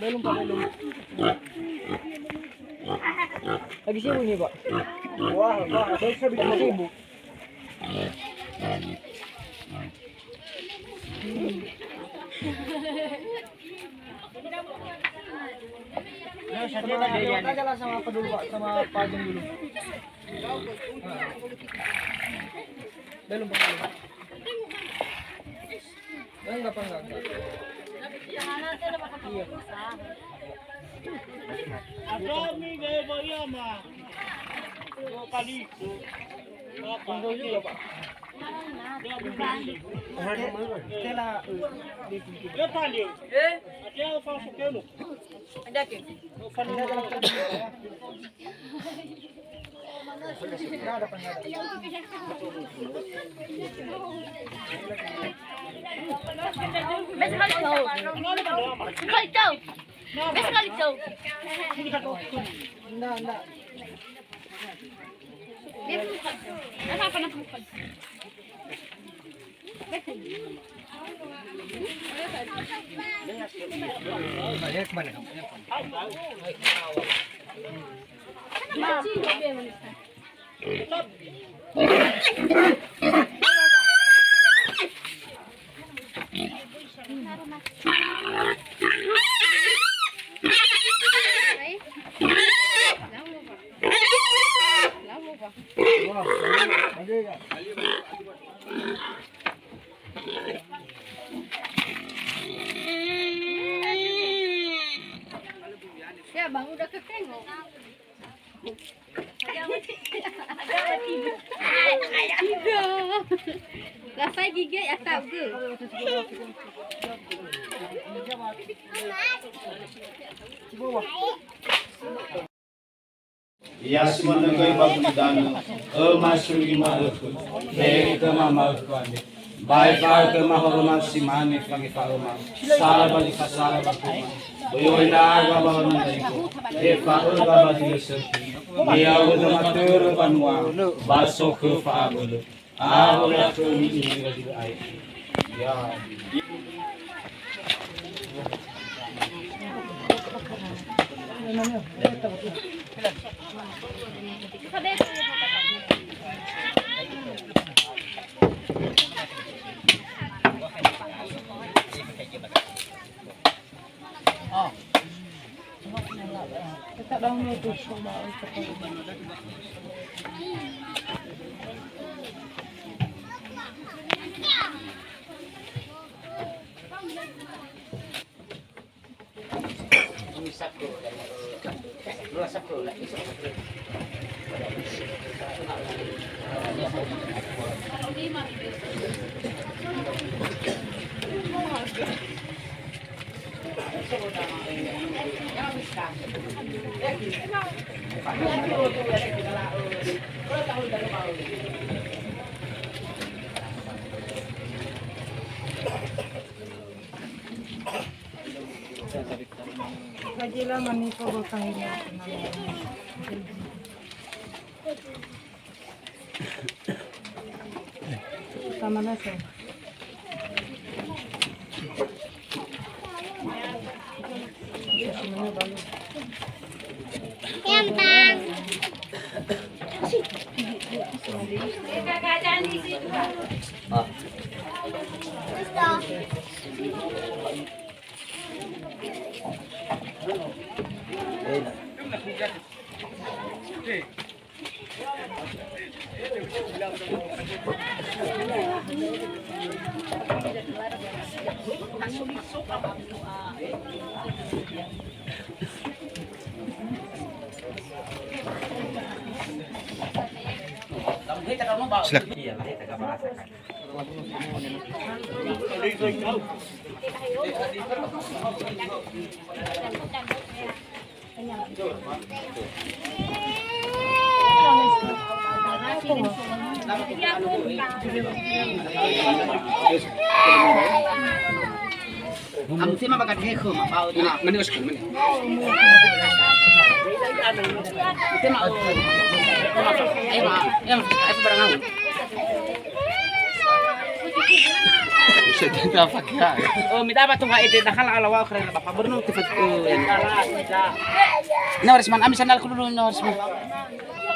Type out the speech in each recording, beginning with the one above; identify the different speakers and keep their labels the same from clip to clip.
Speaker 1: Belum Pak, belum. Lagi sibuk nih Pak. Wah, saya bilang sibuk. Tanya lah sama apa dulu Pak, sama Pak Ajeng dulu. Belum Pak, belum. Enggak Pak, enggak. Iya.
Speaker 2: Kami gaya bayar mah. 2 kali itu.
Speaker 1: Tunggu juga Pak. Kela
Speaker 2: Ya tadi. Ada apa sekali?
Speaker 1: ada ke? Ada Pak.
Speaker 3: Bes kali jauh. Sekali jauh. Bes kali jauh.
Speaker 1: Enggak.
Speaker 3: Dia bukan. Apa nak bukan?
Speaker 1: Saya kemana kamu?
Speaker 3: Ya bang udah ketengok. Tidak. Rasanya gigi ya tahu ke?
Speaker 4: Yasman nagay pagdano, masul gimaluko, dari ke mamaluko ande. Baik ke mahormat si manik kami kahormat, salah balik salah bakuma. Boyoy na aga ba ng ko. Paul ka ba dito sa iya udah matur banwa, baso ke faul. Wala ko ni dito ay. Ya.
Speaker 1: Kita download tuh coba. Kajila manipo butang ini. Sama nasi.
Speaker 3: Kentang.
Speaker 5: Ang sima magkakaya ko, mapaw na. Maniwas ko, maniwas. Ito na, ay parang ako. Siya din dapat ka. Oh, may dapat itong kaedit. Nakalawa ko rin na papaborno. Tifat ko. Nawarisman, amin sanal ko doon nawarisman.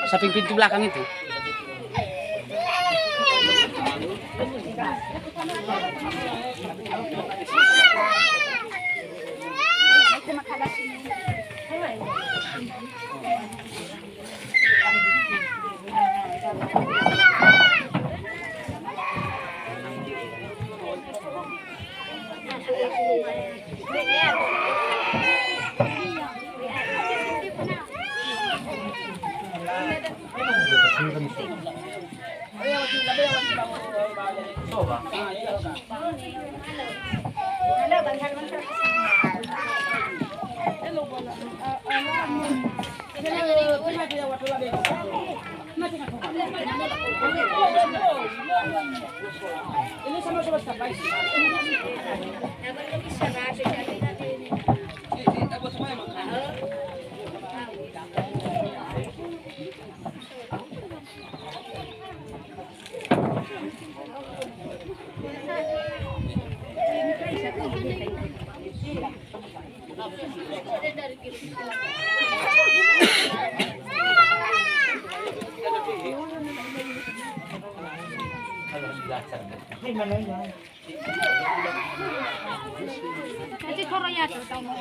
Speaker 5: Sa pintu belakang itu.
Speaker 3: Ito Korea to tayo mo.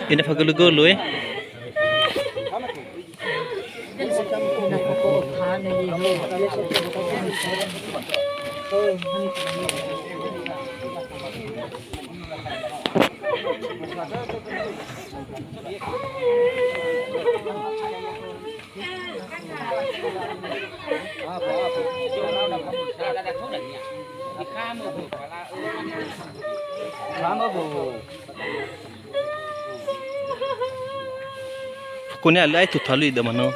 Speaker 6: Ini pagulugulo eh. Kunya alai tu thalu ida mano.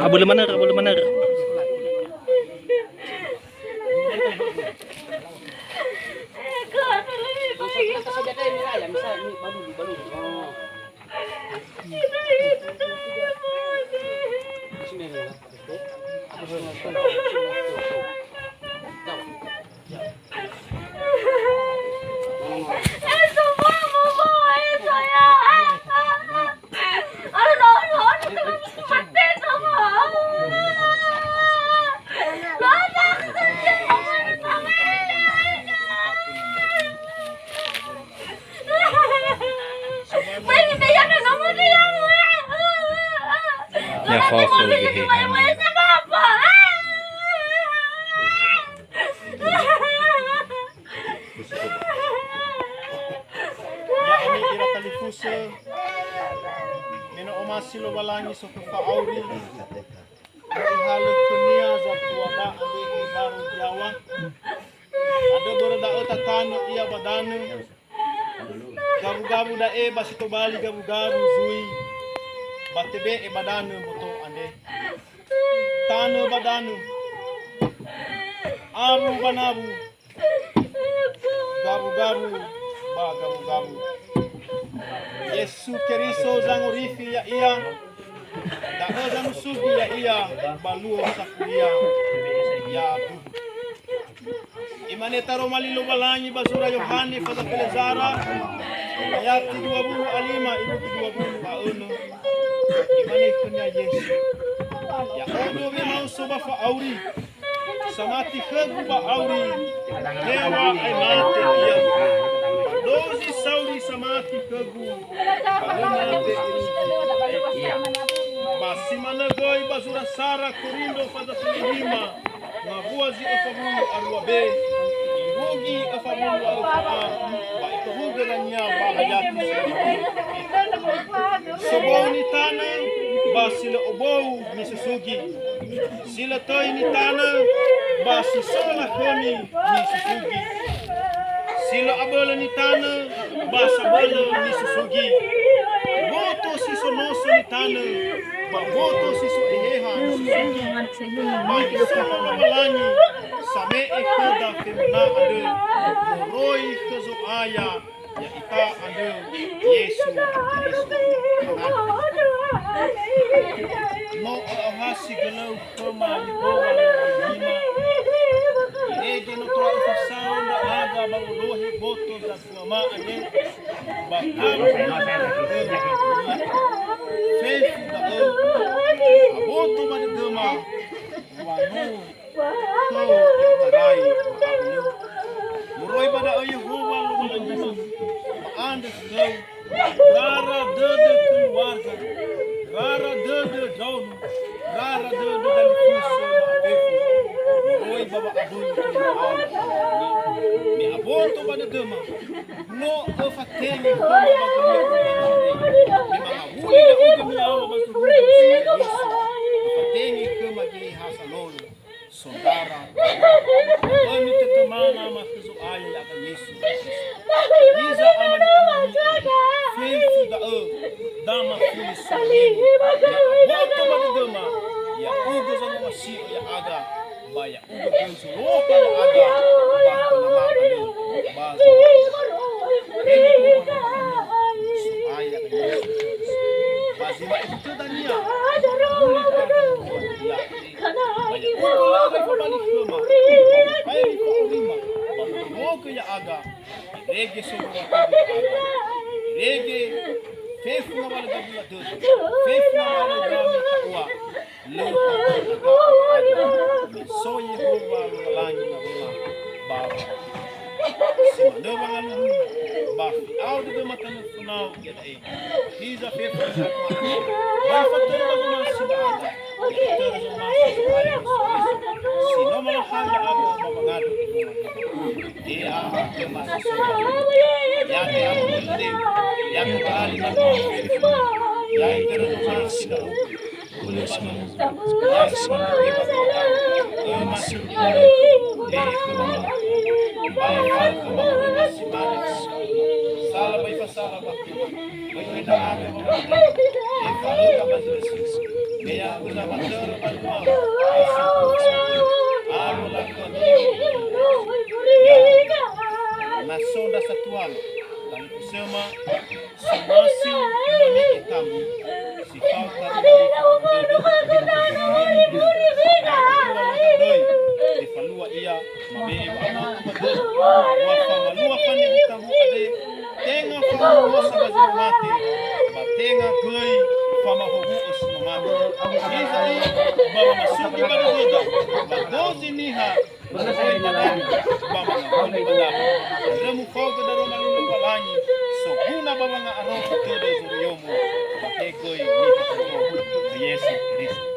Speaker 6: Boleh mana? Boleh mana? Ya khawfu bihi.
Speaker 2: Meno omasilo walangi so kufauri ihalo kunia za kuwada ande izaru jawa ada berada otakano ia badanu gabu-gabu da basito bali gabu-gabu zui batebe badanu boto ande tano badanu aru banabu gabu-gabu ba gabu-gabu Yesu Keriso zangorifi ya iya da zang sugi ya iya baluo sakuya ya du imane taro malilo balangi basura Yohane pada pelezara ayat 20 alima ibu 20 auno imane kunya Yesu ya odo me mau soba fa auri samati khegu ba auri dewa ai mate iya dozi sauri samati khegu basi managoi basura sara korindo pada selima ngabuazi afamulu arwabe irugi afamulu arwa ba ikuhuga nanya ba hayati sobou ni tana ba sila obou ni susugi sila toy ni tana ba sisala kami ni susugi sila abola ni tana ba sabala ni susugi boto sisonoso ni tana ba boto siso eheha ni susugi ba isama mamalani same ekoda femna ade moroi kezo aya ya ita ade Yesu no ahasi galau koma liboa lima ege no toa fasao na aga ba rohe boto za mama ade ba fefu da aboto ba de gama wanu to tarai moroi pada Yehova lo balangima anda sedang rara dede keluarga rara dede daun rara dede dari kuso apeku moroi baba abun ni aboto pada dema no ofateni koma bagulio ni mangabuli da uga miawa basuru ofateni koma gi hasalolo saudara kami tetemana makizo ayo ya kan Yesus Iza amani fefu da dama kulis salemu ya boto madama ya ugo zama masio ya aga ba ya ugo kunsu roka ya aga ba nama ade ba aya kan Yesus bazima itu dania ya aga rege sobre rege fefu na wala gabula do fefu na wala gami takwa lo so Yehova langi na baba Simano bangalu bah au de matan funau ya dai hiza fe fa ba fatura ba ma sibada fatura ba ma sino ma hal aga babangado e a ke ma ya ke a de ya ke ali ma ya ikero ma sino boleh semua ya semua ke ba masuk Salah baik salah waktu. Baik dah ada orang. Kalau kamu jelas, dia guna mater bantuan. Aku lakukan. Nasoda satuan. Dan kusema semasi mami kamu. Sifat tadi. Falua ia mabei wa famalua fani tahu ade tenga falua sabazu mate batenga goi fama hobu osmamado izai baba masuki badoda badozi niha badozi madani baba na honi badaba remu fogo da roma lulu balanyi so guna baba nga aroko tede zuriyomo bate goi niha ko Yesu Kristo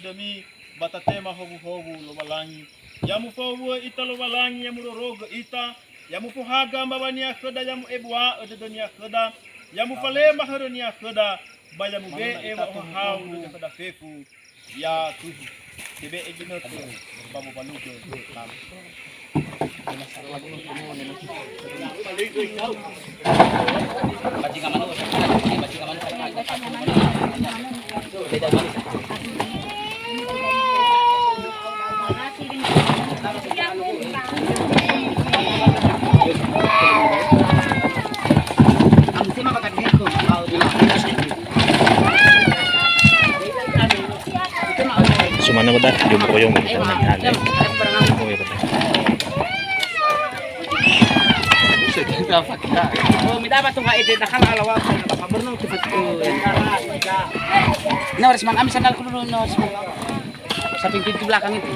Speaker 2: demi batatema hobu lo balangi yamu fawu ita lo balangi yamu rogo ita yamu fuhaga mbabani akhda yamu ebwa de dunia khda yamu fale maharonia khda bayamu be e wa hawu de khda fefu ya tuhu debe eginoto babu balugo kam
Speaker 6: Sumana ba dah? Jumpa ko yung naghahanap.
Speaker 5: Oh, minta ba itong kaedit? Nakakalawa ko. Maburnong cepat ko. Nawaris mang kami sandal ko dulu. Sa pintu belakang itu.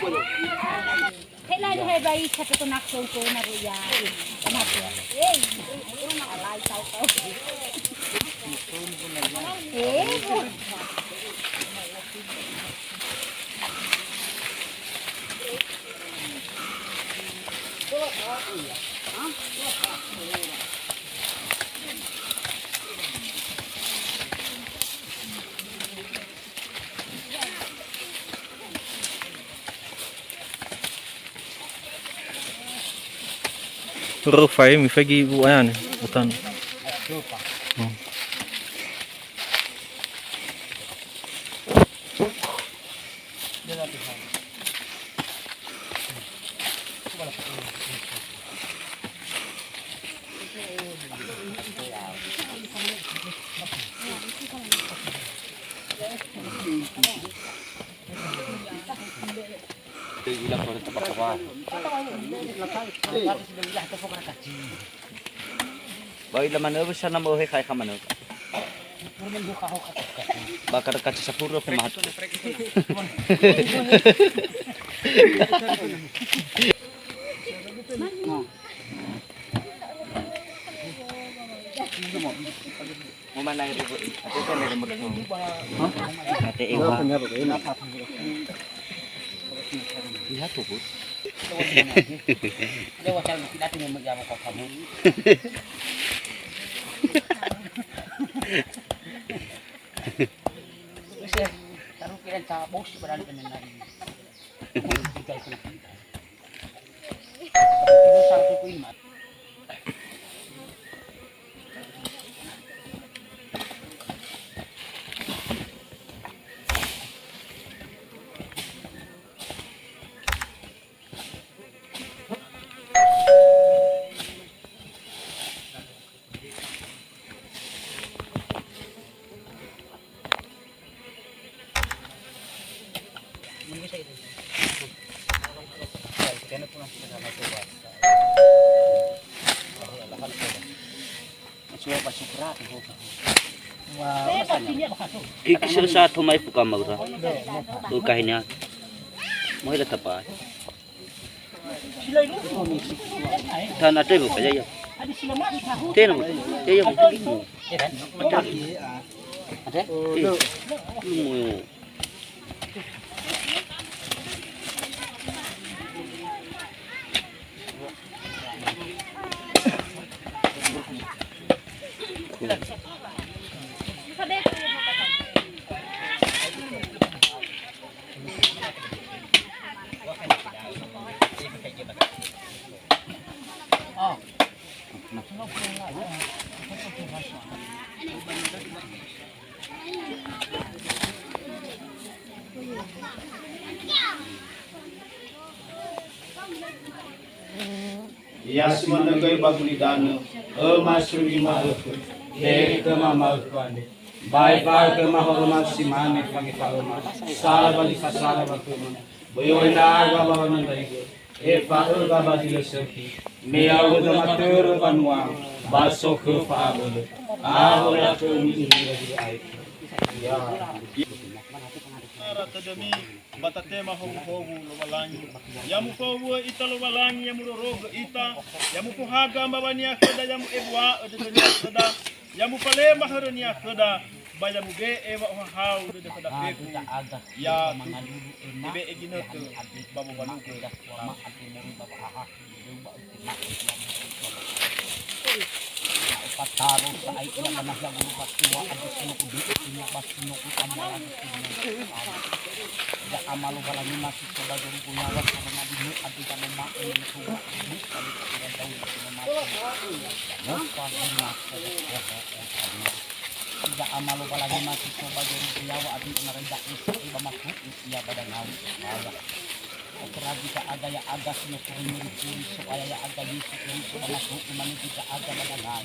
Speaker 3: Kailan hay bay sa tutunak ko na ruya. Kamati. Eh, alay tao tao.
Speaker 6: Rufai mi fagi buayan utan.
Speaker 5: Baik laman ubus sana mau kai kaman. Bakar kaca sapuro pemahat. Mau mana itu? Itu kan ada remote. Ate ewa. Lihat tuh, Bu. Dia wacal tidak tinggal menjawab kok kamu. Bisa taruh kira cabos berani dengan lagi. Tinggal kena. Itu satu kuimat. Ikisir sa tumay puka magra. Kahinya. Mo ila tapa. Tan ate mo kaya ya. Teno mo. Kaya mo. Ate? Mo.
Speaker 4: Yasman nagai baguli dana, masrugi mahuk, dari kema mahuk ande. Baik baik kema hormat simane pagi palma, salah balik salah bakuma. Boyo ina aga bahanan dari fahur gaba dilesoki. Mea udah matur banua, baso ke fahur. Ahora ke misi lagi air. Ya.
Speaker 2: Tadami batatema hogu lobalangi yamu kowo ita lobalangi yamu rogo ita yamu kuhaga mbabania khada yamu ebwa odenya khada yamu pale maharania khada bayamu be ewa hau de khada peku ya be eginoto babu baluko
Speaker 5: Pataro sa ay ina manasya ng pagtuwa at sino ko dito niya pas sino ko amalan ya amalu balani masih coba dari punya was karena dinu at kita memakai yang tua ini kali kita tahu memakai pasti masuk ya amalu balani masih coba dari punya wa at kita rendah itu iba masuk iya pada ngawi Okra kita ada ya agak semestinya supaya ya agak Yesus ini supaya masuk iman kita agak badangan.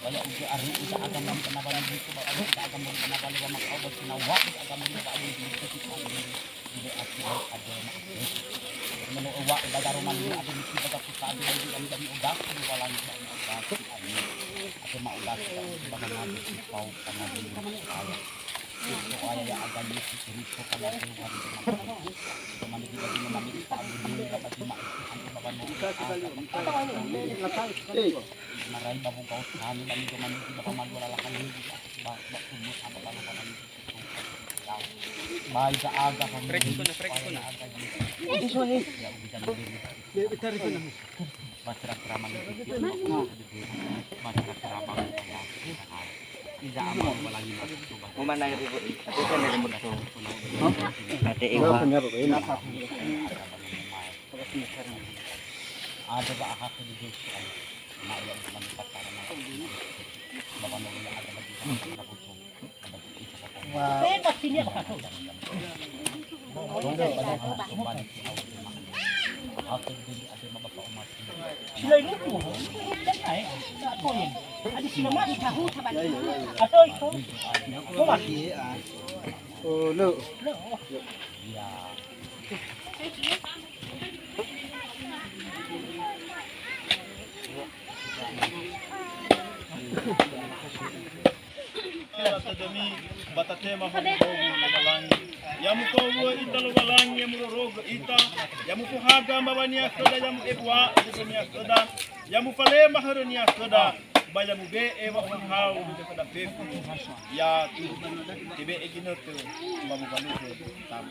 Speaker 5: Banyak uji hari kita agak mau kena balik itu, kita agak mau kena balik sama kau bersinawa, kita agak mau balik di situ kita ini akhirnya ada makhluk. Menurut awak ibadah roman ini ada misi baca kita ada lagi dan udah di balang udah ada mau udah bagaimana kau karena ini saya. So ay aga Yesus Kristo kaya Tuhan kami bagi namin paabudi dapat dimaafkan baban mo maray babu kau kami kami kami tidak pamagwala kami ba tumus apa kalau kami baik sa aga kami na aga Yesus ya bisa diberi masyarakat ramah masyarakat ramah tidak aman walangi
Speaker 1: Memanai ribu. Itu kan dari musuh. Ada iwa.
Speaker 5: ada ba ahak di Diyos na iya ang manipat para na baka mo na ada ba dito na puso bebas sini apa kau Aku jadi ada bapak umat. Sila itu, ay, ako yun. Ada sila mas tahu saban. Ato ito. Kumat.
Speaker 1: Oh, lo.
Speaker 5: Ya.
Speaker 2: Demi batatema malangi yamu ko ita lo malangi yamu rogo ita yamu ko haga mabania soda yamu ebwa denia soda yamu fale maharonia soda bayamu be ewa hau de pada befu ya tu tibe eginoto bamu balu tam